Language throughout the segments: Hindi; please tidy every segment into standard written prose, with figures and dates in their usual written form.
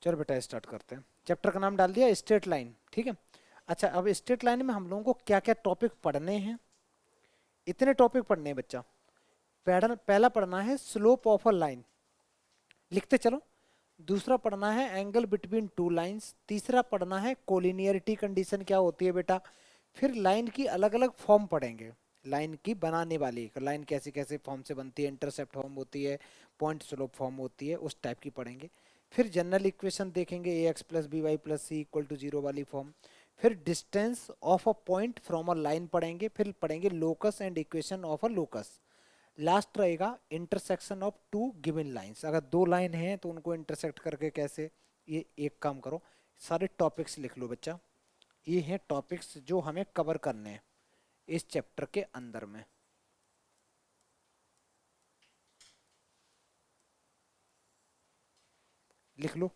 चलो बेटा स्टार्ट करते हैं। चैप्टर का नाम डाल दिया स्ट्रेट लाइन, ठीक है। अच्छा, अब स्ट्रेट लाइन में हम लोगों को क्या क्या टॉपिक पढ़ने हैं? इतने टॉपिक पढ़ने हैं बच्चा। पहला पहला पढ़ना है स्लोप ऑफ अ लाइन, लिखते चलो। दूसरा पढ़ना है एंगल बिटवीन टू लाइंस। तीसरा पढ़ना है कोलिनियरिटी कंडीशन क्या होती है बेटा। फिर लाइन की अलग अलग फॉर्म पढ़ेंगे, लाइन की बनाने वाली लाइन कैसे कैसे फॉर्म से बनती है, इंटरसेप्ट फॉर्म होती है, पॉइंट स्लोप फॉर्म होती है, उस टाइप की पढ़ेंगे। फिर जनरल इक्वेशन देखेंगे, A X plus B Y plus C equal to zero वाली फॉर्म। फिर distance of a point from a line पढ़ेंगे। फिर पढ़ेंगे locus and equation of a locus. Last रहेगा intersection of two given lines, अगर दो लाइन हैं तो उनको इंटरसेक्ट करके कैसे। ये एक काम करो, सारे टॉपिक्स लिख लो बच्चा। ये हैं टॉपिक्स जो हमें कवर करने हैं इस चैप्टर के अंदर में। लिख लो।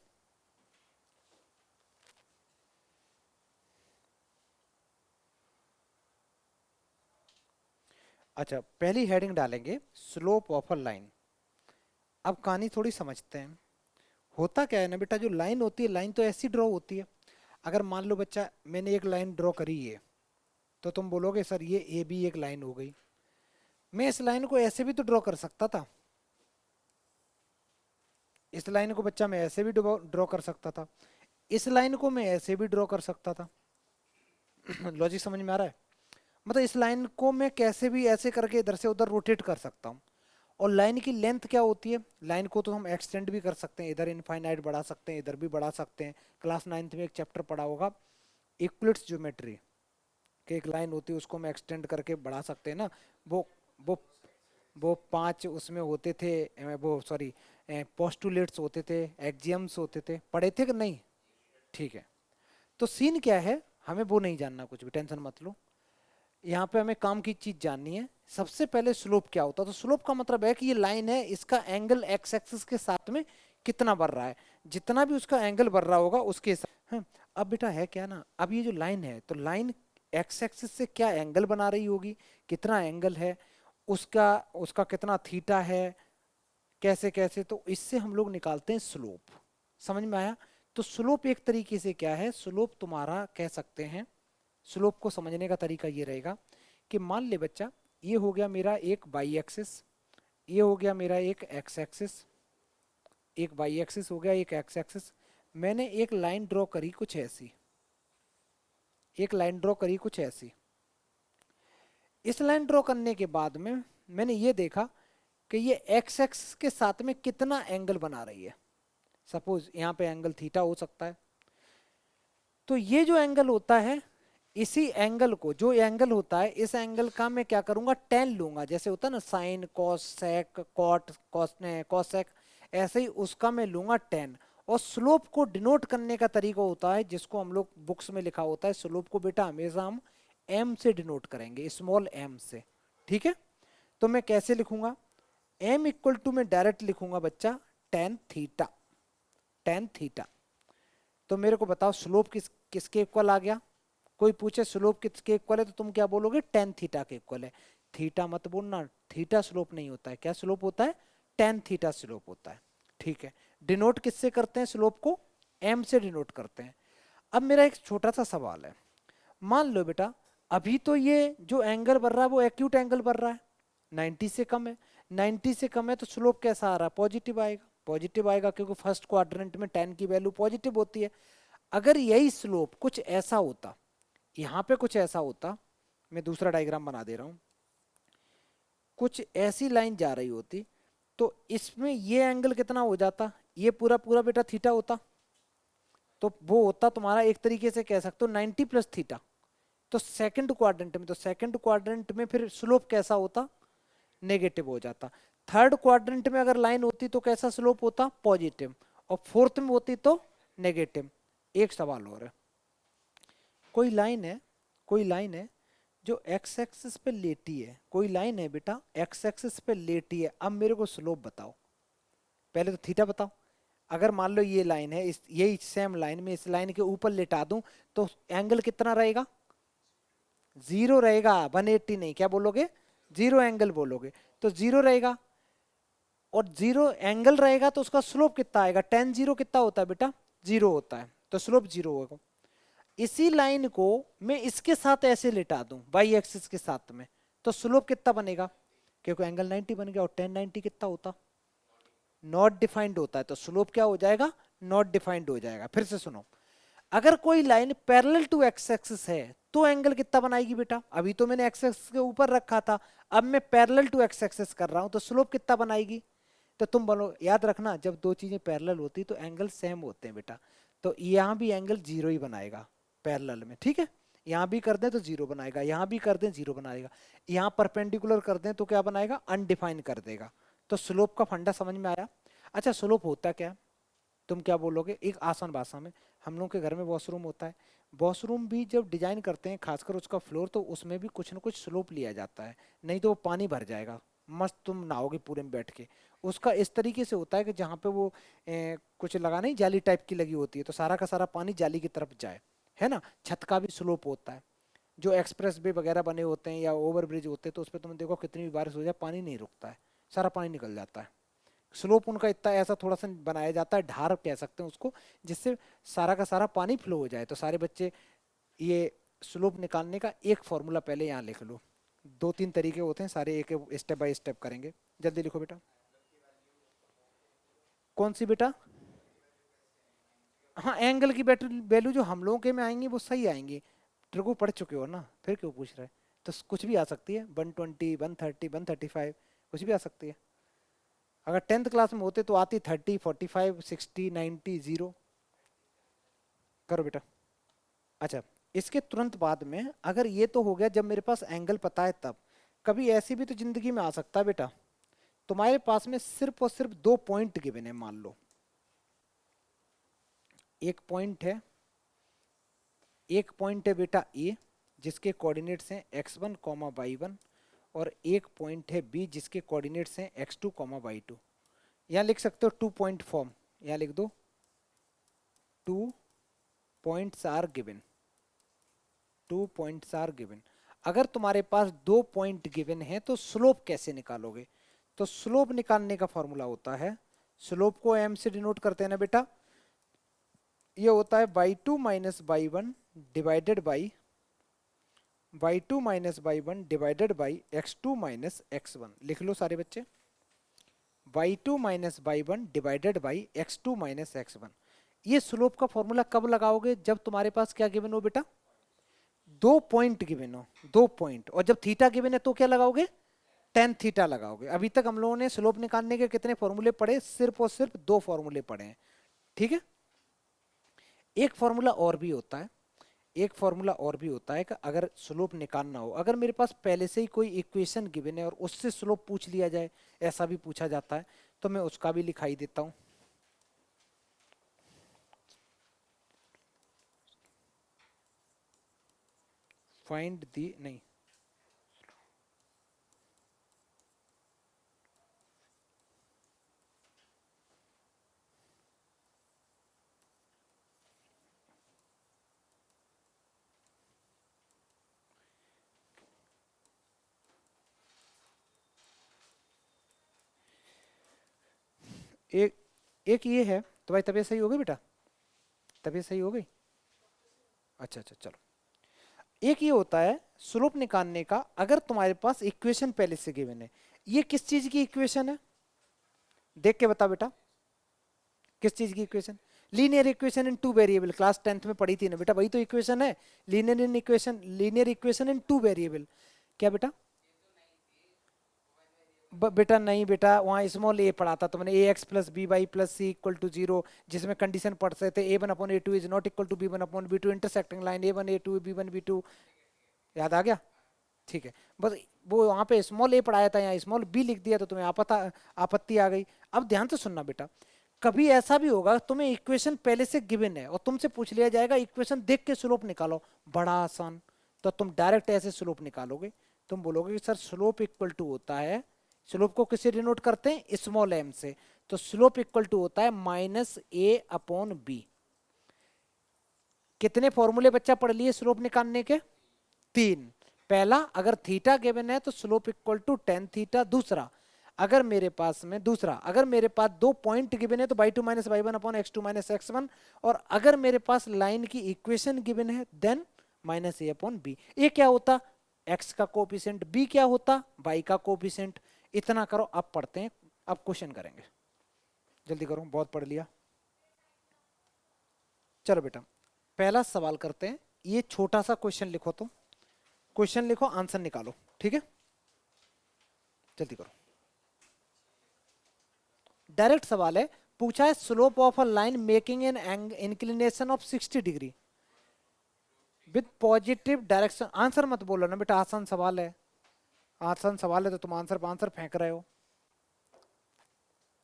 अच्छा, पहली हेडिंग डालेंगे स्लोप ऑफ अ लाइन। अब कहानी थोड़ी समझते हैं। होता क्या है ना बेटा, जो लाइन होती है, लाइन तो ऐसी ड्रॉ होती है। अगर मान लो बच्चा मैंने एक लाइन ड्रॉ करी है, तो तुम बोलोगे सर ये ए बी एक लाइन हो गई। मैं इस लाइन को ऐसे भी तो ड्रॉ कर सकता था। इस लाइन को बच्चा मैं ऐसे भी ड्रॉ कर सकता था। इस लाइन को मैं ऐसे भी ड्रॉ कर सकता था। लॉजिक समझ में आ रहा है? मतलब इस लाइन को मैं कैसे भी ऐसे करके इधर से उधर रोटेट कर सकता हूँ। और लाइन की लेंथ क्या होती है, लाइन को तो हम एक्सटेंड भी कर सकते हैं, इधर इनफाइनाइट बढ़ा सकते हैं, इधर भी बढ़ा सकते हैं। क्लास 9th में एक चैप्टर पढ़ा होगा इक्वलिट्स ज्योमेट्री, कि एक लाइन होती है उसको हम एक्सटेंड करके बढ़ा सकते हैं ना। वो वो वो पांच उसमें होते थे, वो सॉरी पोस्टुलेट्स होते थे, एक्जियम्स होते थे, पढ़े थे कि नहीं? ठीक है। तो सीन क्या है, हमें वो नहीं जानना, कुछ भी टेंशन मत लो। यहाँ पे हमें काम की चीज जाननी है। सबसे पहले स्लोप क्या होता है, तो स्लोप का मतलब है कि ये लाइन है, इसका एंगल एक्स एक्सिस के साथ में कितना बढ़ रहा है। जितना भी उसका एंगल बढ़ रहा होगा उसके हिसाब। हाँ, अब बेटा है क्या ना, अब ये जो लाइन है तो लाइन एक्स एक्सिस से क्या एंगल बना रही होगी, कितना एंगल है उसका, उसका कितना थीटा है, कैसे कैसे, तो इससे हम लोग निकालते हैं स्लोप। समझ में आया? तो स्लोप एक तरीके से क्या है, स्लोप तुम्हारा कह सकते हैं। स्लोप को समझने का तरीका ये रहेगा कि मान ले बच्चा, ये हो गया मेरा एक वाई एक्सिस, ये हो गया मेरा एक एक्स एक्सिस, एक वाई एक्सिस हो गया, एक एक्स एक्सिस। मैंने एक लाइन ड्रॉ करी कुछ ऐसी, एक लाइन ड्रॉ करी कुछ ऐसी। इस लाइन ड्रॉ करने के बाद में मैंने ये देखा कि ये एक्स एक्स के साथ में कितना एंगल बना रही है। सपोज यहाँ पे एंगल थीटा हो सकता है। तो ये जो एंगल होता है, इसी एंगल को, जो एंगल होता है इस एंगल का मैं क्या करूंगा, टेन लूंगा। जैसे होता है ना sine cos sec cot cosec, ऐसे ही उसका मैं लूंगा टेन। और स्लोप को डिनोट करने का तरीका होता है जिसको हम लोग बुक्स में लिखा होता है, स्लोप को बेटा हमेशा हम एम से डिनोट करेंगे, स्मॉल एम से। ठीक है। तो मैं कैसे लिखूंगा, एम इक्वल टू मैं डायरेक्ट लिखूंगा बच्चा टेन थीटा, टेन थीटा। तो मेरे को बताओ स्लोप किसके इक्वल आ गया। कोई पूछे स्लोप किसके इक्वल है तो तुम क्या बोलोगे, टेन थीटा के इक्वल है। थीटा मत बोलना, थीटा स्लोप नहीं होता है। क्या स्लोप होता है, टेन थीटा स्लोप होता है। ठीक है। डिनोट किससे करते हैं स्लोप को, एम से डिनोट करते हैं। अब मेरा एक छोटा सा सवाल है, मान लो बेटा अभी तो ये जो एंगल बढ़ रहा है वो एक्यूट एंगल बढ़ रहा है, 90 से कम है। 90 से कम है तो स्लोप कैसा आ रहा है, पॉजिटिव आएगा। पॉजिटिव आएगा क्योंकि फर्स्ट क्वाड्रेंट में टेन की वैल्यू पॉजिटिव होती है। अगर यही स्लोप कुछ ऐसा होता, यहाँ पे कुछ ऐसा होता, मैं दूसरा डायग्राम बना दे रहा हूँ, कुछ ऐसी लाइन जा रही होती, तो इसमें ये एंगल कितना हो जाता, ये पूरा पूरा बेटा थीटा होता। तो वो होता तुम्हारा एक तरीके से कह सकते हो 90 प्लस थीटा। तो सेकंड क्वाड्रेंट में, तो सेकंड क्वाड्रेंट में फिर स्लोप कैसा होता, नेगेटिव हो जाता। थर्ड क्वाड्रेंट में अगर लाइन होती तो कैसा स्लोप होता, पॉजिटिव। और फोर्थ में होती तो नेगेटिव। एक सवाल और है, कोई लाइन है, कोई लाइन है जो एक्स एक्सिस पे लेटी है, कोई लाइन है बेटा एक्स एक्सिस पे लेटी है। अब मेरे को स्लोप बताओ, पहले तो थीटा बताओ। अगर मान लो ये लाइन है, इस यही सेम लाइन में इस लाइन के ऊपर लेटा दूं तो एंगल कितना रहेगा, जीरो रहेगा, 180 नहीं, क्या बोलोगे, जीरो एंगल बोलोगे। तो जीरो रहेगा, और जीरो एंगल रहेगा तो उसका स्लोप कितना आएगा, टेन जीरो कितना होता है बेटा, जीरो होता है, तो स्लोप जीरो होगा। इसी लाइन को मैं इसके साथ ऐसे लिटा दूं वाई एक्सिस के साथ में, तो स्लोप कितना बनेगा, क्योंकि एंगल 90 बन गया और tan 90 कितना होता, नॉट डिफाइंड होता है, तो स्लोप क्या हो जाएगा, नॉट डिफाइंड हो जाएगा। फिर से सुनो, अगर कोई line parallel to x axis है तो एंगल कितना बनाएगी बेटा, अभी तो मैंने एक्स एक्सिस के ऊपर रखा था, अब मैं पैरेलल टू एक्स एक्सिस कर रहा हूं तो स्लोप कितना बनाएगी। तो तुम बोलो, याद रखना जब दो चीजें पैरेलल होती तो एंगल सेम होते हैं बेटा, तो यहाँ भी एंगल जीरो ही बनाएगा पैरेलल में, ठीक है। यहाँ भी कर दें तो जीरो बनाएगा, यहाँ भी कर दें जीरो बनाएगा, यहाँ परपेंडिकुलर कर दें तो क्या बनाएगा, अनडिफाइन कर देगा। तो स्लोप का फंडा समझ में आया। अच्छा स्लोप होता क्या, तुम क्या बोलोगे, एक आसान भाषा में, हम लोग के घर में वॉशरूम होता है, वॉशरूम भी जब डिजाइन करते हैं खासकर उसका फ्लोर, तो उसमें भी कुछ ना कुछ स्लोप लिया जाता है, नहीं तो वो पानी भर जाएगा, मस्त तुम नहाओगे पूरे में बैठ के। उसका इस तरीके से होता है कि जहाँ पे वो कुछ लगा नहीं, जाली टाइप की लगी होती है, तो सारा का सारा पानी जाली की तरफ जाए, है ना। छत का भी स्लोप होता है, जो एक्सप्रेस वे वगैरह बने होते हैं या ओवर ब्रिज होते हैं, तो उस पर तुम देखो कितनी भी बारिश हो जाए पानी नहीं रुकता है, सारा पानी निकल जाता है। स्लोप उनका इतना ऐसा थोड़ा सा बनाया जाता है, ढार कह सकते हैं उसको, जिससे सारा का सारा पानी फ्लो हो जाए। तो सारे बच्चे ये स्लोप निकालने का एक फॉर्मूला पहले यहाँ लिख लो, दो तीन तरीके होते हैं सारे, एक स्टेप बाय स्टेप करेंगे। जल्दी लिखो बेटा। कौन सी बेटा, हाँ एंगल की वैल्यू जो हम लोगों के में आएंगी वो सही आएंगी, तेरे को पढ़ चुके हो ना, फिर क्यों पूछ रहे हैं। तो कुछ भी आ सकती है, 120 130 135 कुछ भी आ सकती है। अगर 10th क्लास में होते तो आती 30 45 60 90 0। करो बेटा। अच्छा, इसके तुरंत बाद में, अगर ये तो हो गया जब मेरे पास एंगल पता है तब, कभी ऐसी भी तो जिंदगी में आ सकता है बेटा, तुम्हारे पास में सिर्फ और सिर्फ दो पॉइंट गिवन है, मान लो एक पॉइंट है, एक पॉइंट है बेटा ए जिसके कोऑर्डिनेट्स हैं x1 y1, और एक पॉइंट है बी जिसके कोऑर्डिनेट्स हैं x2 y2। यहाँ लिख सकते हो टू पॉइंट फॉर्म, यहाँ लिख दो two points are given, two points are given. अगर तुम्हारे पास दो पॉइंट गिवन है तो स्लोप कैसे निकालोगे, तो स्लोप निकालने का फॉर्मूला होता है, स्लोप को m से डिनोट करते हैं ना बेटा, ये होता है y2 minus y1 divided by y2 minus y1 divided by x2 minus x1। लिख लो सारे बच्चे, y2 minus y1 divided by x2 minus x1। ये स्लोप का फॉर्मूला कब लगाओगे, जब तुम्हारे पास क्या गिवन हो बेटा, दो पॉइंट गिवन हो, दो पॉइंट, और जब थीटा गिवन है तो क्या लगाओगे, टेन थीटा लगाओगे। अभी तक हम लोगों ने स्लोप निकालने के कितने फॉर्मूले पढ़े, सिर्फ और सिर्फ दो फॉर्मूले पढ़े हैं, ठीक है। एक फॉर्मूला और भी होता है, एक फॉर्मूला और भी होता है कि अगर स्लोप निकालना हो, अगर मेरे पास पहले से ही कोई इक्वेशन गिवन है और उससे स्लोप पूछ लिया जाए, ऐसा भी पूछा जाता है, तो मैं उसका भी लिखाई देता हूं। फाइंड दी नहीं, एक एक ये है, तो भाई तबीयत सही हो गई बेटा, तबीयत सही हो गई। अच्छा अच्छा चलो, एक ये होता है स्लोप निकालने का, अगर तुम्हारे पास इक्वेशन पहले से गिवन है। ये किस चीज की इक्वेशन है, देख के बता बेटा, किस चीज की equation, linear equation in two variable, class 10th में पढ़ी थी ना बेटा, वही तो इक्वेशन है, linear equation in two variable. क्या बेटा, बेटा नहीं बेटा, वहाँ स्मॉल ए पढ़ा था तुमने, A X plus B Y plus C equal to zero, जिसमें कंडीशन पढ़ सकते थे a1/a2 is not equal to b1/b2 intersecting line a1 a2 b1 b2। याद आ गया, ठीक है। बस वो वहाँ पे स्मॉल ए पढ़ाया था, यहाँ स्मॉल बी लिख दिया तो तुम्हें आपत्ति आ गई। अब ध्यान से सुनना बेटा, कभी ऐसा भी होगा तुम्हें इक्वेशन पहले से गिवन है और तुमसे पूछ लिया जाएगा इक्वेशन देख के स्लोप निकालो, बड़ा आसान, तो तुम डायरेक्ट ऐसे स्लोप निकालोगे। तुम बोलोगे कि सर स्लोप इक्वल टू होता है, स्लोप को किससे डिनोट करते हैं, स्मॉल एम से, तो स्लोप इक्वल टू होता है -a/b। कितने फॉर्मूले बच्चा पढ़ लिए स्लोप निकालने के, तीन। पहला, अगर थीटा गिवन है तो slope equal to tan theta. दूसरा, अगर मेरे पास में दूसरा, अगर मेरे पास 2 पॉइंट गिवन है तो y2 minus y one upon x2 minus x1, और अगर मेरे पास लाइन की इक्वेशन गिवन है then minus A upon B. A क्या होता, x का कोफिशिएंट, b क्या होता, y का कोफिशिएंट। इतना करो, अब पढ़ते हैं, अब क्वेश्चन करेंगे, जल्दी करो, बहुत पढ़ लिया। चलो बेटा पहला सवाल करते हैं, ये छोटा सा क्वेश्चन लिखो, तो क्वेश्चन लिखो, आंसर निकालो, ठीक है, जल्दी करो। डायरेक्ट सवाल है, पूछा है slope of a line making an inclination of 60 degree with positive direction. Answer मत बोलो ना बेटा, आसान सवाल है, आसान सवाल है तो तुम आंसर पर आंसर फेंक रहे हो।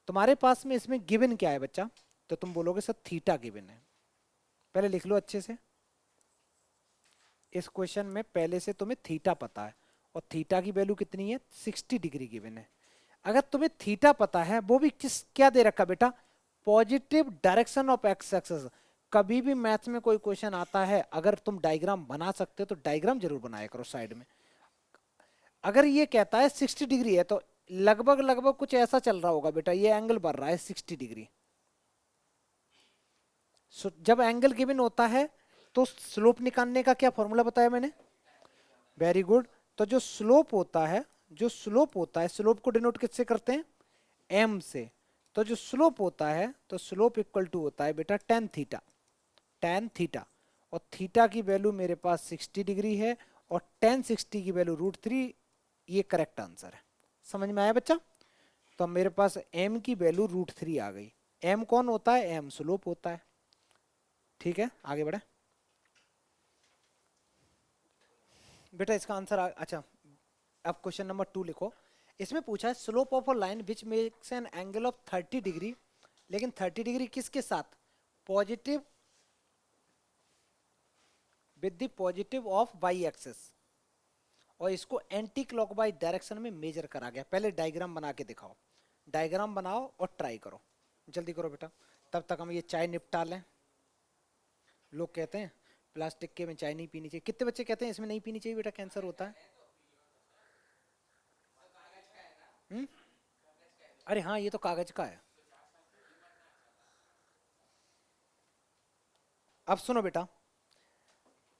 तुम्हारे पास में इसमें गिवन क्या है बच्चा, तो तुम बोलोगे सर थीटा गिवन है। पहले लिख लो अच्छे से, इस क्वेश्चन में पहले से तुम्हें थीटा पता है, और थीटा की वैल्यू कितनी है, 60 डिग्री गिवन है। अगर तुम्हें थीटा पता है, वो भी किस क्या दे रखा बेटा, positive direction of x axis. कभी भी मैथ्स में कोई क्वेश्चन आता है, अगर तुम डायग्राम बना सकते हो तो डायग्राम जरूर बनाया करो साइड में। अगर ये कहता है 60 डिग्री है तो लगभग लगभग कुछ ऐसा चल रहा होगा बेटा, ये एंगल बढ़ रहा है 60 डिग्री। जब एंगल गिवन होता है तो स्लोप निकालने का क्या फॉर्मूला बताया मैंने, वेरी गुड। तो जो स्लोप होता है, जो स्लोप होता है, स्लोप को डिनोट किससे करते हैं, एम से। तो जो स्लोप होता है, तो स्लोप इक्वल टू होता है बेटा टेन थीटा, टेन थीटा। और थीटा की वैल्यू मेरे पास 60 डिग्री है, और टेन 60 की वैल्यू √3, ये करेक्ट आंसर है। समझ में आया बच्चा। तो मेरे पास m की वैल्यू √3 आ गई। m कौन होता है, m स्लोप होता है, ठीक है, आगे बढ़े बेटा। इसका आंसर अच्छा, अब क्वेश्चन नंबर 2 लिखो। इसमें पूछा है slope of a line which makes an angle of 30 degree, लेकिन 30 डिग्री किसके साथ, positive, with the positive of y axis, और इसको एंटी क्लॉकवाइज डायरेक्शन में मेजर करा गया। पहले डायग्राम बना के दिखाओ, डायग्राम बनाओ और ट्राई करो, जल्दी करो बेटा, तब तक हम ये चाय निपटा लें। लोग कहते हैं प्लास्टिक के में चाय नहीं पीनी चाहिए, कितने बच्चे कहते हैं इसमें नहीं पीनी चाहिए बेटा, कैंसर होता है। अरे हाँ, ये तो कागज का है। अब सुनो बेटा,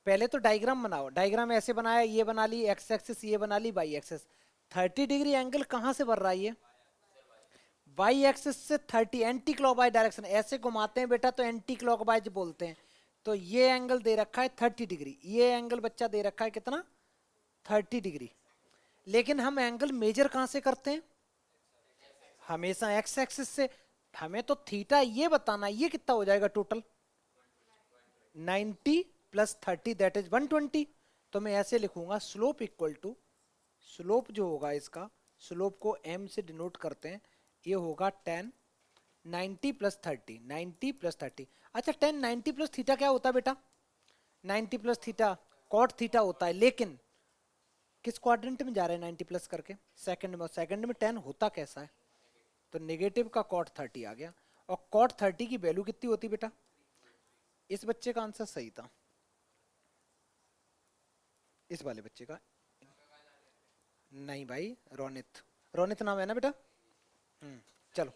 पहले तो डायग्राम बनाओ, डायग्राम ऐसे बनाया, ये बना ली एक्स एक्सिस, ये बना ली वाई एक्सिस। 30 डिग्री एंगल कहाँ से बढ़ रहा है, ये वाई एक्सिस से 30, एंटी क्लॉकवाइज डायरेक्शन, ऐसे घुमाते हैं बेटा तो एंटी क्लॉकवाइज बोलते हैं। तो ये एंगल दे रखा है 30 डिग्री, ये एंगल बच्चा दे रखा है कितना, 30 डिग्री। लेकिन हम एंगल मेजर कहाँ से करते हैं, हमेशा एक्स एक्सिस से। हमें तो थीटा ये बताना, ये कितना हो जाएगा टोटल, 90 प्लस 30 दैट इज 120। तो मैं ऐसे लिखूंगा स्लोप इक्वल टू, स्लोप जो होगा इसका, स्लोप को m से डिनोट करते हैं, ये होगा 10 90 प्लस 30, 90 प्लस 30। अच्छा 10 90 प्लस थीटा क्या होता है बेटा, 90 प्लस थीटा कॉट थीटा होता है। लेकिन किस क्वाड्रेंट में जा रहे हैं 90 प्लस करके, सेकंड में, सेकंड में 10 होता कैसा है, तो नेगेटिव का कॉट 30 आ गया। और कॉट 30 की वैल्यू कितनी होती बेटा, इस बच्चे का आंसर सही था, इस वाले बच्चे का नहीं भाई, रोनित, रोनित नाम है ना बेटा। चलो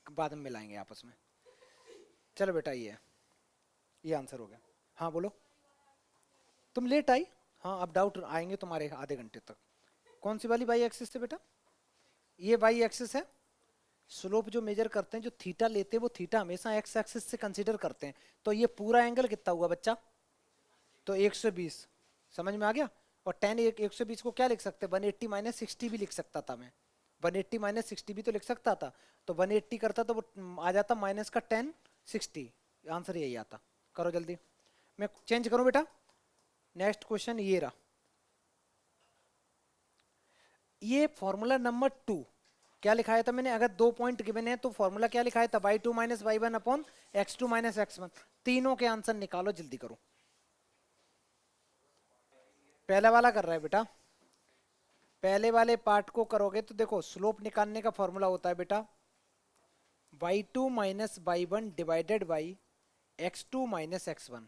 बाद में मिलाएंगे आपस में। चलो बेटा ये आंसर हो गया। हाँ बोलो, तुम लेट आई, हाँ अब डाउट आएंगे तुम्हारे आधे घंटे तक। कौन सी वाली वाई एक्सिस थे बेटा, ये वाई एक्सिस है। स्लोप जो मेजर करते हैं, जो थीटा लेते हैं, वो थीटा हमेशा एक्स एक्सिस से कंसीडर करते हैं। तो ये पूरा एंगल कितना हुआ बच्चा, तो 120, समझ में आ गया। और 10 120 को क्या लिख सकते हैं, 180 माइनस 60 भी लिख सकता था मैं, 180 माइनस 60 भी तो लिख सकता था। तो 180 करता तो वो आ जाता माइनस का 10 60, आंसर यही आता। करो जल्दी, मैं चेंज करूं बेटा। नेक्स्ट क्वेश्चन ये रहा, ये फॉर्मूला नंबर 2 क्या लिखाया था मैंने, अगर 2 पॉइंट गिवन है तो फॉर्मूला क्या लिखाया था, y2 minus y one upon x2 minus x1। तीनों के आंसर निकालो, जल्दी करो। पहला वाला कर रहा है बेटा, पहले वाले पार्ट को करोगे तो देखो स्लोप निकालने का फॉर्मूला होता है बेटा y2 minus y one divided by x2 minus x1।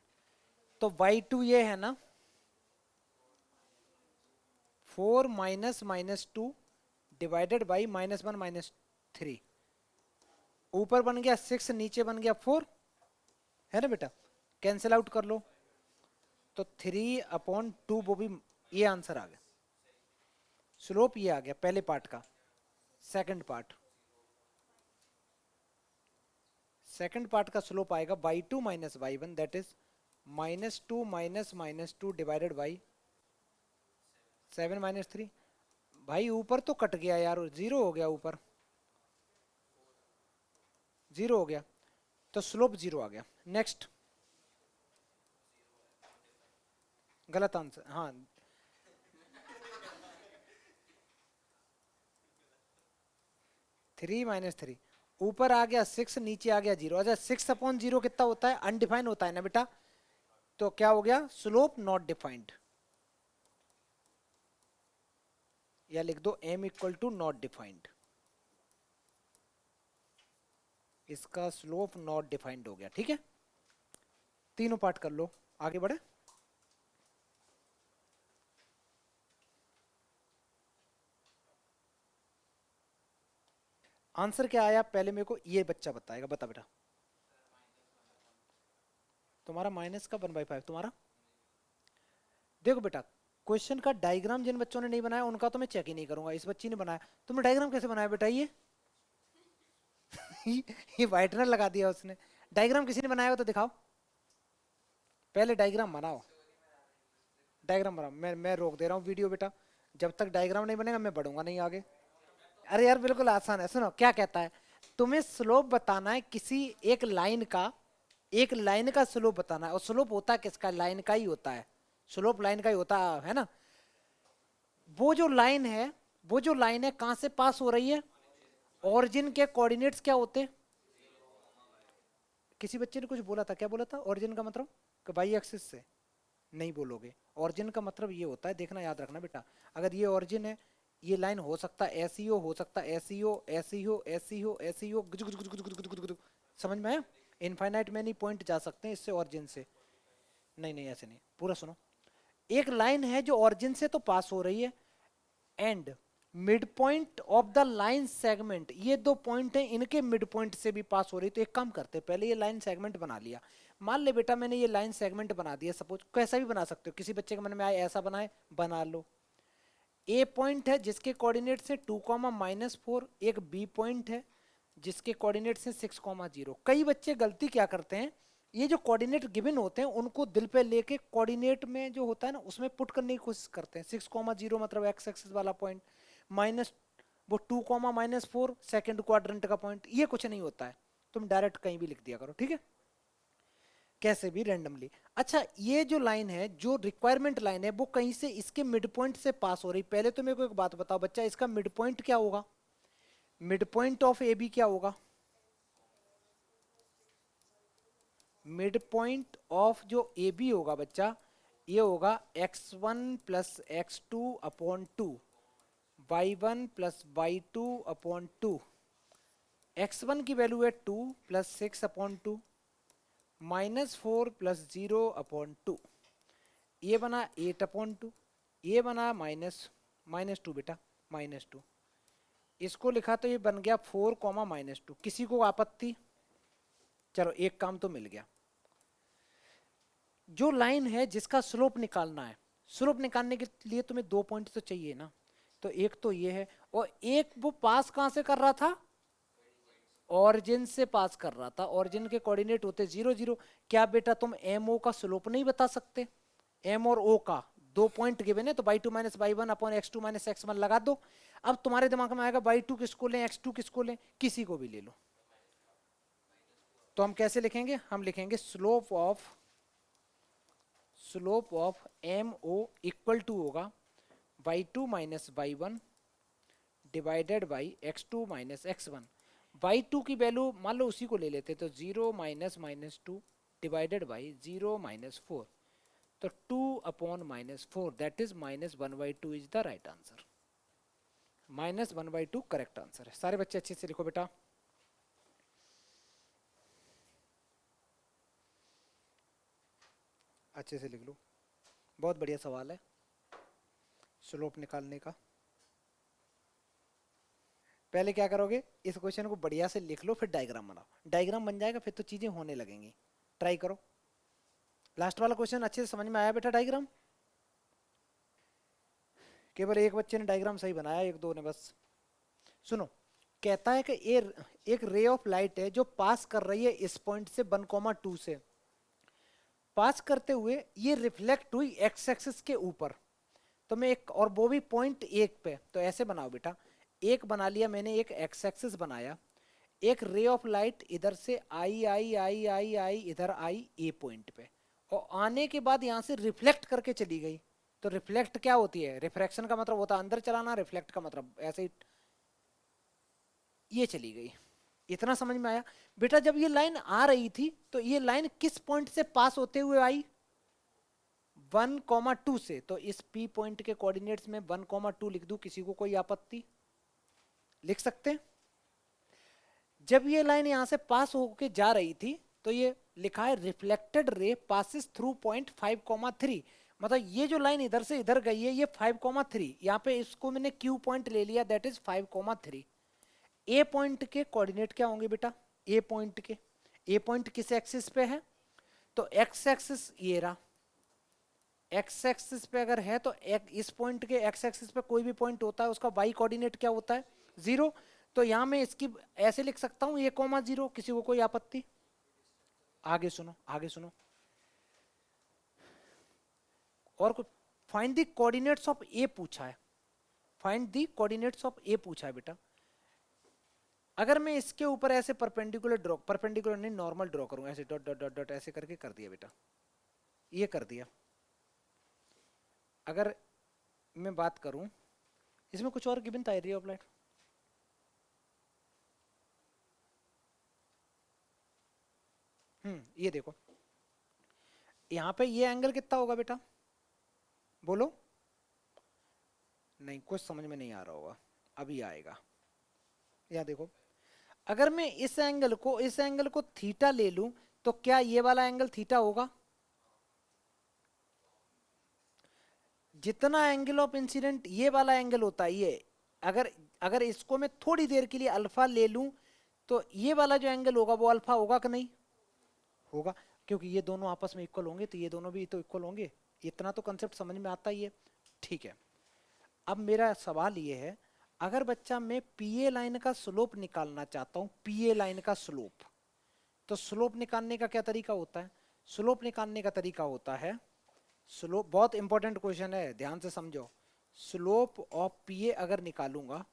तो y2 ये है ना, 4 minus minus two divided by -1 -3। ऊपर बन गया 6, नीचे बन गया 4, है ना बेटा, कैंसिल आउट कर लो तो 3/2, वो भी ये आंसर आ गया। स्लोप ये आ गया पहले पार्ट का। सेकंड पार्ट का स्लोप आएगा y2 minus y1, that is -2 minus -2 divided by 7 -3। भाई ऊपर तो कट गया यार, 0 हो गया, ऊपर 0 हो गया, तो स्लोप 0 आ गया। नेक्स्ट, गलत आंसर, हाँ। 3 - 3, ऊपर आ गया 6, नीचे आ गया 0। अच्छा, 6/0 कितना होता है? अनडिफाइंड होता है ना बेटा, तो क्या हो गया? स्लोप नॉट डिफाइंड, या लिख दो m equal to not defined. इसका स्लोप नॉट डिफाइंड हो गया, ठीक है। तीनों पार्ट कर लो, आगे बढ़े। आंसर क्या आया पहले मेरे को ये बच्चा बताएगा, बता बेटा। तुम्हारा माइनस का 1/5, तुम्हारा। देखो बेटा, क्वेश्चन का डायग्राम जिन बच्चों ने नहीं बनाया उनका तो मैं चेक ही नहीं करूंगा। इस बच्ची ने बनाया, तुमने डायग्राम कैसे बनाया बेटा ये? ये वाइटनर लगा दिया उसने। डायग्राम किसी ने बनाया हो तो दिखाओ, पहले डायग्राम बनाओ। डायग्राम बनाओ, मैं रोक दे रहा हूँ वीडियो बेटा, जब तक डायग्राम नहीं बनेगा मैं बढ़ूंगा नहीं आगे। अरे यार बिल्कुल आसान है, सुनो क्या कहता है। तुम्हें स्लोप बताना है किसी एक लाइन का, एक लाइन का स्लोप बताना है। और स्लोप होता है किसका? लाइन का ही होता है, स्लोप लाइन का ही होता है ना। वो जो लाइन है, वो जो लाइन है कहां से पास हो रही है? ओरिजिन के कोऑर्डिनेट्स क्या होते हैं? किसी बच्चे ने कुछ बोला था, क्या बोला था? ओरिजिन का मतलब कि वाई एक्सिस से नहीं बोलोगे। ओरिजिन का मतलब ये होता है, देखना याद रखना बेटा, अगर ये ओरिजिन है, ये लाइन हो सकता है ऐसी हो सकता है ऐसी हो, ऐसी हो, ऐसी हो, ऐसी हो, गुज गुज गुज गुज गुज गुज गुज गुज। समझ में आया? इनफाइनाइट में नहीं पॉइंट जा सकते हैं इससे ओरिजिन से। नहीं नहीं ऐसे नहीं, पूरा सुनो। एक लाइन है जो ओरिजिन से तो पास हो रही है, and mid point of the line segment, ये दो पॉइंट हैं, इनके मिड पॉइंट से भी पास हो रही। तो एक काम करते हैं, पहले ये लाइन सेगमेंट बना लिया। मान ले बेटा मैंने ये लाइन सेगमेंट बना दिया, सपोज कैसा भी बना सकते हो, किसी बच्चे के मन में आए ऐसा बनाए, बना लो। ए पॉइंट है जिसके कोऑर्डिनेट से 2, -4, एक बी पॉइंट है जिसके कोऑर्डिनेट से 6, 0। कई बच्चे गलती क्या करते हैं, ये जो कोऑर्डिनेट गिवन होते हैं उनको दिल पे लेके कोऑर्डिनेट में जो होता है ना उसमें पुट करने की कोशिश करते हैं। 6, 0 मतलब एक्स एक्सिस वाला पॉइंट, माइनस वो 2, -4 सेकेंड क्वाड्रेंट का पॉइंट, ये कुछ नहीं होता है। तुम डायरेक्ट कहीं भी लिख दिया करो, ठीक है, कैसे भी रैंडमली। अच्छा, ये जो लाइन है, जो रिक्वायरमेंट लाइन है, वो कहीं से इसके मिड पॉइंट से पास हो रही। पहले तो मेरे को एक बात बताओ बच्चा, इसका मिड पॉइंट क्या होगा? Mid point of A B क्या होगा? मिड पॉइंट ऑफ जो ए बी होगा बच्चा, ये होगा x1 + x2/2, y1 + y2/2। x1 की वैल्यू है 2 + 6/2, -4 + 0/2। ये बना 8/2, ये बना -2 बेटा, -2। इसको लिखा तो ये बन गया 4, -2। किसी को आपत्ति? चलो एक काम तो मिल गया। जो लाइन है जिसका स्लोप निकालना है, स्लोप निकालने के लिए तुम्हें दो पॉइंट तो चाहिए ना। तो एक तो ये है, और एक वो पास कहां से कर रहा था? ओरिजिन से पास कर रहा था। ओरिजिन के कोऑर्डिनेट होते 0, 0। क्या बेटा तुम एम ओ का स्लोप नहीं बता सकते? एम और ओ का दो पॉइंट गिवन है, तो y2 - y1/x2 - x1 लगा दो। अब तुम्हारे दिमाग में आएगा y2 किसको लें, x2 किसको लें? किसी को भी ले लो। तो हम कैसे लिखेंगे? हम लिखेंगे slope of M O equal to होगा y2 - y1 divided by x2 - x1। y2 की वैल्यू मान लो उसी को ले लेते, तो 0 - -2 डिवाइडेड बाई 0 - 4। तो 2/-4, that is -1/2 is the right answer. -1/2 correct answer है। सारे बच्चे अच्छे से लिखो बेटा। अच्छे से लिख लो, बहुत बढ़िया सवाल है। स्लोप निकालने का। पहले क्या करोगे, इस क्वेश्चन को बढ़िया से लिख लो, फिर डायग्राम बनाओ। डायग्राम बन जाएगा फिर तो चीजें होने लगेंगी। ट्राई करो। लास्ट वाला क्वेश्चन अच्छे से समझ में आया बेटा? डायग्राम केवल एक बच्चे ने डायग्राम सही बनाया, एक दो ने बस। सुनो, कहता है कि एक रे ऑफ लाइट है जो पास कर रही है इस पॉइंट से 1,2 से। पास करते हुए ये रिफ्लेक्ट हुई एक्स एक्सिस के ऊपर। तो मैं एक, और वो भी पॉइंट एक पे, तो ऐसे बनाओ बेटा। एक बना लिया मैंने, एक एक्स एक्सिस बनाया। एक रे ऑफ लाइट इधर से आई आई आई आई आई इधर आई ए पॉइंट पे, और आने के बाद यहाँ से रिफ्लेक्ट करके चली गई। तो रिफ्लेक्ट क्या होती है? रिफ्रैक्शन का मतलब होता है अंदर चलाना, रिफ्लेक्ट का मतलब ऐसे ही ये चली गई। इतना समझ में आया? बेटा जब ये लाइन आ रही थी तो ये लाइन किस पॉइंट से पास होते हुए आई? 1,2 से। तो इस P पॉइंट के कोऑर्डिनेट्स में 1,2 लिख दूं, किसी को कोई आपत्ति? लिख सकते हैं। जब ये लाइन यहां से पास होके जा रही थी तो ये लिखा है reflected ray passes through point 5,3। मतलब ये जो लाइन इधर से इधर गई है ये 5,3, यहाँ पे इसको मैंने Q पॉइंट ले लिया, दैट इज 5,3। ए पॉइंट के कोऑर्डिनेट क्या होंगे बेटा? ए पॉइंट के, ए पॉइंट किस एक्सिस पे है? तो एक्स एक्सिस ये रहा। एक्स एक्सिस पे अगर है तो इस पॉइंट के एक्स एक्सिस पे कोई भी पॉइंट होता है उसका वाई कोऑर्डिनेट क्या होता है? 0। तो यहां मैं इसकी ऐसे लिख सकता हूं A,0। किसी को कोई आपत्ति? आगे सुनो, आगे सुनो। और कुछ? फाइंड द कोऑर्डिनेट्स ऑफ ए पूछा है। फाइंड द कोऑर्डिनेट्स ऑफ ए पूछा है बेटा। अगर मैं इसके ऊपर ऐसे परपेंडिकुलर ड्रॉ, परपेंडिकुलर नहीं नॉर्मल ड्रॉ करूं, ऐसे डॉट डॉट डॉट डॉट ऐसे करके कर दिया बेटा, ये कर दिया। अगर मैं बात करूं, इसमें कुछ और गिवन था एरिया ऑफ लाइट? ये देखो, यहाँ पे ये एंगल कितना होगा बेटा? बोलो। नहीं, कुछ समझ में नहीं आ रहा होगा, अभी आएगा। यहाँ देखो, अगर मैं इस एंगल को थीटा ले लूं तो क्या ये वाला एंगल थीटा होगा? जितना एंगल ऑफ इंसिडेंट ये वाला एंगल होता है, ये अगर अगर इसको मैं थोड़ी देर के लिए अल्फा ले लूं तो ये वाला जो एंगल होगा वो अल्फा होगा कि नहीं होगा? क्योंकि ये दोनों आपस में इक्वल होंगे तो ये दोनों भी तो इक्वल होंगे। इतना तो कंसेप्ट समझ में आता ही है। ठीक है, अब मेरा सवाल ये है, अगर बच्चा मैं पीए लाइन का स्लोप निकालना चाहता हूं, पीए लाइन का स्लोप, तो स्लोप निकालने का क्या तरीका होता है? स्लोप निकालने का तरीका होता है, स्लोप बहुत इंपॉर्टेंट क्वेश्चन है, ध्यान से समझो। स्लोप ऑफ पीए अगर निकालूंगा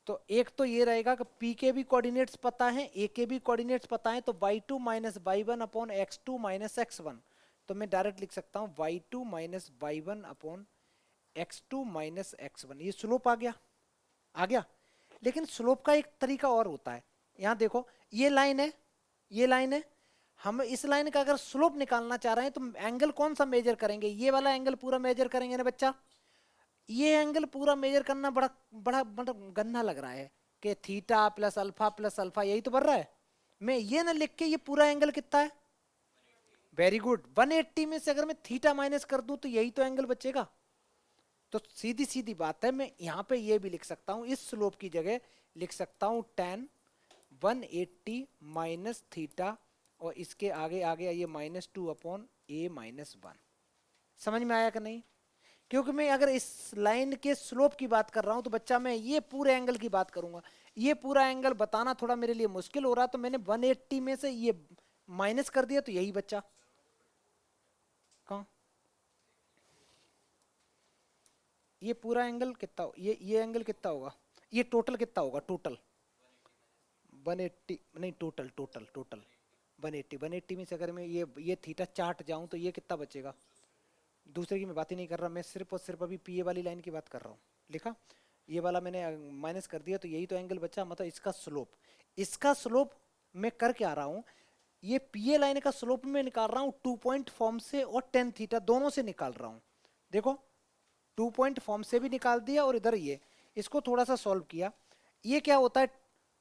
तो एक तो ये रहेगा कि पी के भी कोऑर्डिनेट्स पता है, ए के भी कोऑर्डिनेट्स पता है, तो y2 minus y one upon x2 minus x1। तो मैं डायरेक्ट लिख सकता हूँ y2 minus y one upon x2 minus x1। ये स्लोप आ गया, आ गया। लेकिन स्लोप का एक तरीका और होता है। यहाँ देखो, ये लाइन है, ये लाइन है। हम इस लाइन का अगर स्लोप निकालना चाह रहे हैं तो एंगल कौन सा मेजर करेंगे? ये वाला एंगल पूरा मेजर करेंगे ना बच्चा। ये एंगल पूरा मेजर करना बड़ा बड़ा मतलब गंदा लग रहा है कि थीटा प्लस अल्फा यही तो बढ़ रहा है। मैं ये ना लिख के ये पूरा एंगल कितना है? वेरी गुड, 180 में से अगर मैं थीटा माइनस कर दूं तो यही तो एंगल बचेगा। तो सीधी सीधी बात है, मैं यहाँ पे ये भी लिख सकता हूँ, इस स्लोप की जगह लिख सकता हूँ tan 180 माइनस थीटा, और इसके आगे आगे ये -2 अपॉन a माइनस 1। समझ में आया कि नहीं? क्योंकि मैं अगर इस लाइन के स्लोप की बात कर रहा हूं तो बच्चा मैं ये पूरे एंगल की बात करूंगा। ये पूरा एंगल बताना थोड़ा मेरे लिए मुश्किल हो रहा, तो मैंने 180 में से ये माइनस कर दिया, तो यही बच्चा। कहाँ? ये पूरा एंगल कितना, ये एंगल कितना होगा? ये टोटल कितना होगा? टोटल 180 नहीं, टोटल टोटल टोटल 180 में से अगर मैं ये थीटा चाट जाऊं तो ये कितना बचेगा? दूसरे की मैं बात ही नहीं कर रहा, मैं सिर्फ और सिर्फ अभी पीए वाली लाइन की बात कर रहा हूँ। लिखा, ये वाला मैंने माइनस कर दिया, तो यही तो एंगल बचा। मतलब इसका स्लोप मैं कर क्या रहा हूँ, ये पीए लाइन का स्लोप में निकाल रहा हूँ 2 पॉइंट फॉर्म से और टेन थीटा दोनों से निकाल रहा हूँ। देखो, 2 पॉइंट फॉर्म से भी निकाल दिया और इधर ये, इसको थोड़ा सा सॉल्व किया। ये क्या होता है?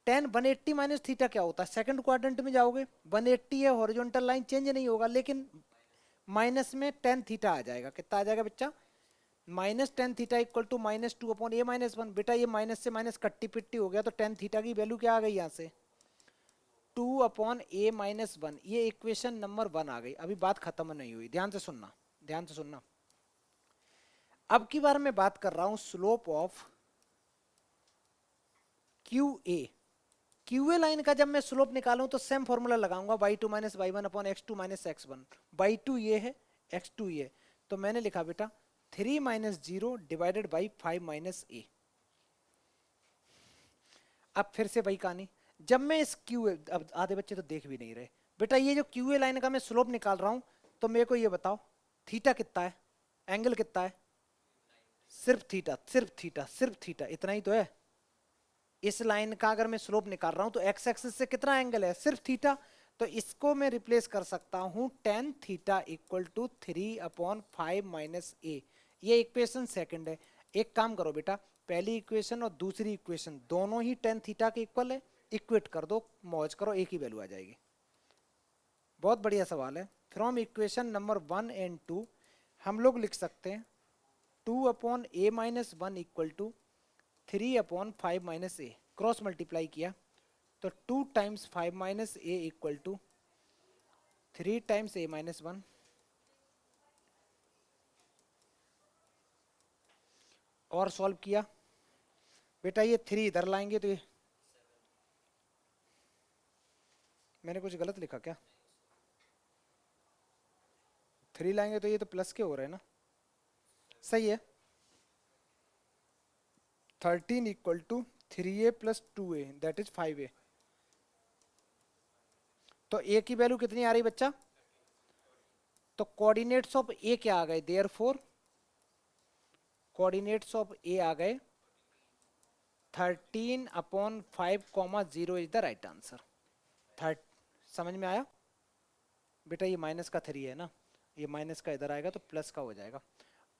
टेन 180 माइनस थीटा क्या होता है? सेकंड क्वाड्रेंट में जाओगे, 180 है, हॉरिजॉन्टल लाइन चेंज नहीं होगा, लेकिन माइनस में टेन थीटा आ जाएगा। कितना आ जाएगा बच्चा? Minus tan theta equal to -2/a-1। बेटा ये माइनस से माइनस कट्टी पिट्टी हो गया, तो टेन थीटा की वैल्यू क्या आ गई यहाँ से 2/a-1। ये इक्वेशन नंबर 1 आ गई। अभी बात खत्म नहीं हुई, ध्यान से सुनना, ध्यान से सुनना। अब की बार मैं बात कर रहा हूं slope of QA। QA line का जब मैं स्लोप निकालूं तो सेम फॉर्मूला लगाऊंगा y2 minus y1 upon x2 minus x1। y2 ये है, x2 ये, तो मैंने लिखा बेटा 3 minus 0 divided by 5 minus a। अब फिर से वही कहानी, जब मैं इस QA, अब आधे बच्चे तो देख भी नहीं रहे बेटा, ये जो QA लाइन का मैं स्लोप निकाल रहा हूं, तो मेरे को ये बताओ थीटा कितना है, एंगल कितना है, सिर्फ थीटा, सिर्फ थीटा, सिर्फ थीटा, इतना ही तो है। इस लाइन का अगर मैं स्लोप निकाल रहा हूं तो एक्स एक्सिस से कितना एंगल है, सिर्फ थीटा। तो इसको मैं रिप्लेस कर सकता हूं tan theta equal to 3/5 minus A. ये इक्वेशन सेकंड है। एक काम करो बेटा, पहली इक्वेशन और दूसरी इक्वेशन दोनों ही tan थीटा के इक्वल है, इक्वेट कर दो, मौज करो, एक ही वैल्यू आ जाएगी। बहुत बढ़िया सवाल है। फ्रॉम इक्वेशन नंबर 1 एंड 2 हम लोग लिख सकते हैं 2/a-1 equal to 3/5 minus A. Cross multiply किया तो 2 times 5 minus A equal to 3 times a-1। और सॉल्व किया बेटा, ये 3 इधर लाएंगे तो ये, मैंने कुछ गलत लिखा क्या, 3 लाएंगे तो ये तो प्लस के हो रहे हैं ना, सही है। 13 equal to 3a plus 2a that is 5a। तो a की वैल्यू कितनी आ रही बच्चा, तो कोऑर्डिनेट्स ऑफ a क्या आ गए, देयरफॉर कोऑर्डिनेट्स ऑफ a आ गए 13/5, 0 इज द राइट आंसर। थर्ट समझ में आया बेटा, ये माइनस का 3 है ना, ये माइनस का इधर आएगा तो प्लस का हो जाएगा।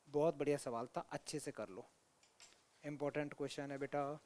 बहुत बढ़िया सवाल था, अच्छे से कर लो, इंपॉर्टेंट क्वेश्चन है बेटा।